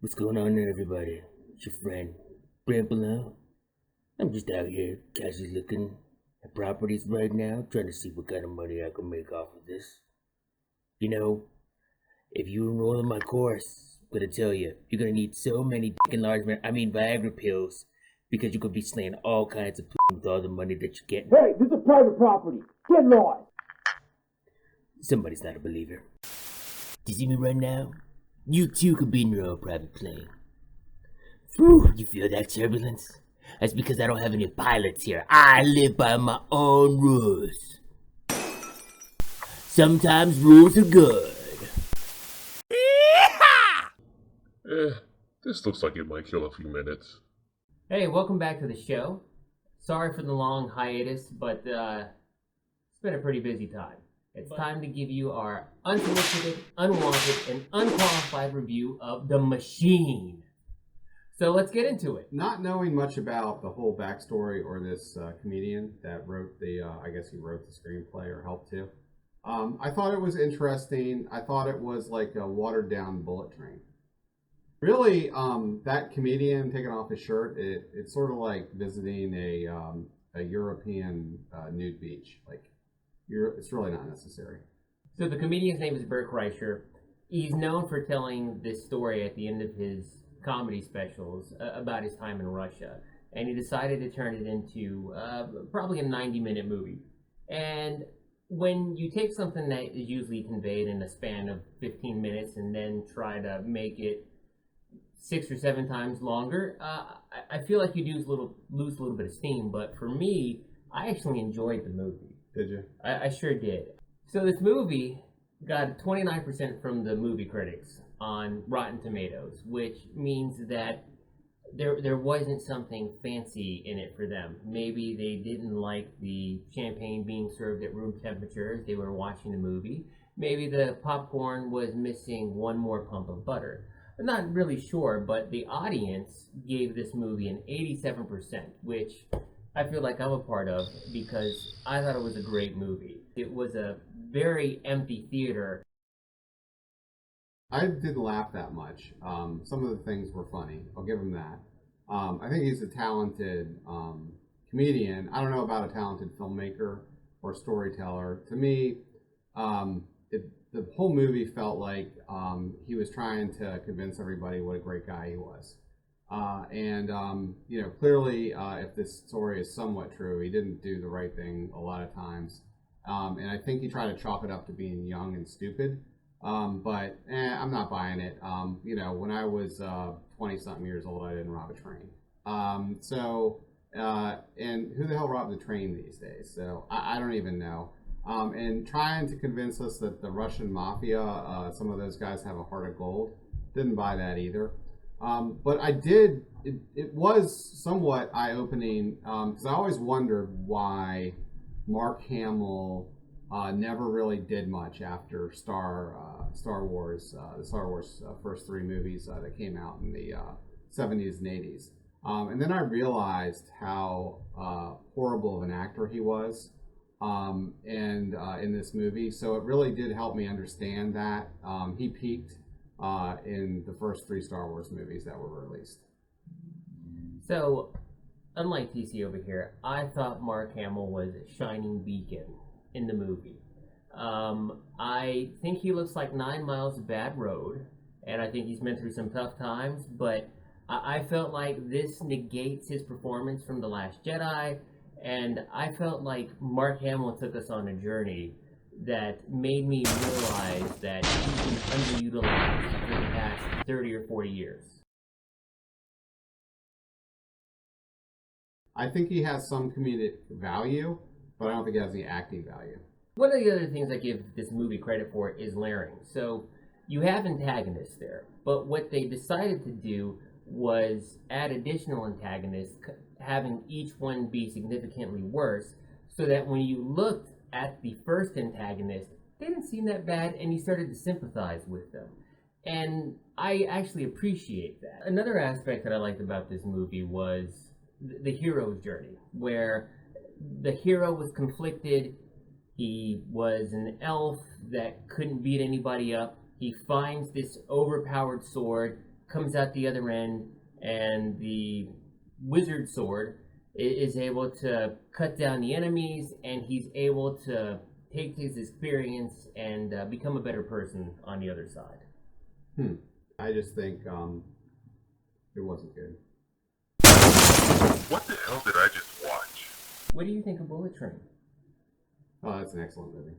What's going on there, everybody? It's your friend, Brent below. I'm just out here casually looking at properties right now, trying to see what kind of money I can make off of this. You know, if you enroll in my course, I'm gonna tell you, you're gonna need so many Viagra pills, because you could be slaying all kinds of people with all the money that you're getting. Hey, this is private property. Get lost. Somebody's not a believer. Do you see me right now? You too could be in your own private plane. Whew, you feel that turbulence? That's because I don't have any pilots here. I live by my own rules. Sometimes rules are good. This looks like it might kill a few minutes. Hey, welcome back to the show. Sorry for the long hiatus, but it's been a pretty busy time. It's time to give you our unsolicited, unwanted, and unqualified review of The Machine. So let's get into it. Not knowing much about the whole backstory or this comedian that wrote the, I guess he wrote the screenplay or helped to, I thought it was interesting. I thought it was like a watered down Bullet Train. Really, that comedian taking off his shirt, it's sort of like visiting a European nude beach. It's really not necessary. So the comedian's name is Burt Kreischer. He's known for telling this story at the end of his comedy specials about his time in Russia. And he decided to turn it into probably a 90-minute movie. And when you take something that is usually conveyed in a span of 15 minutes and then try to make it 6 or 7 times longer, I feel like you lose a little bit of steam. But for me, I actually enjoyed the movie. Did you? I sure did. So this movie got 29% from the movie critics on Rotten Tomatoes, which means that there wasn't something fancy in it for them. Maybe they didn't like the champagne being served at room temperature as they were watching the movie. Maybe the popcorn was missing one more pump of butter. I'm not really sure, but the audience gave this movie an 87%, which I feel like I'm a part of because I thought it was a great movie. It was a very empty theater. I didn't laugh that much. Some of the things were funny. I'll give him that. I think he's a talented comedian. I don't know about a talented filmmaker or storyteller. To me, the whole movie felt like he was trying to convince everybody what a great guy he was. Clearly, if this story is somewhat true, he didn't do the right thing a lot of times. And I think he tried to chalk it up to being young and stupid. But I'm not buying it. When I was 20-something years old, I didn't rob a train. And who the hell robbed the train these days? So I don't even know. And trying to convince us that the Russian mafia, some of those guys have a heart of gold, didn't buy that either. But I did, it was somewhat eye-opening, because I always wondered why Mark Hamill never really did much after Star Wars, the Star Wars first 3 movies that came out in the 70s and 80s. And then I realized how horrible of an actor he was in this movie. So it really did help me understand that. He peaked in the first 3 Star Wars movies that were released. So, unlike TC over here, I thought Mark Hamill was a shining beacon in the movie. I think he looks like 9 miles of bad road, and I think he's been through some tough times, but I felt like this negates his performance from The Last Jedi, and I felt like Mark Hamill took us on a journey that made me realize that he's been underutilized for the past 30 or 40 years. I think he has some comedic value, but I don't think he has any acting value. One of the other things I give this movie credit for is layering. So you have antagonists there, but what they decided to do was add additional antagonists, having each one be significantly worse, so that when you looked at the first antagonist, they didn't seem that bad, and you started to sympathize with them. And I actually appreciate that. Another aspect that I liked about this movie was the hero's journey, where the hero was conflicted. He was an elf that couldn't beat anybody up. He finds this overpowered sword comes out the other end, and the wizard sword is able to cut down the enemies, and he's able to take his experience and become a better person on the other side. I just think it wasn't good. What the hell did I just watch? What do you think of Bullet Train? Oh, that's an excellent movie.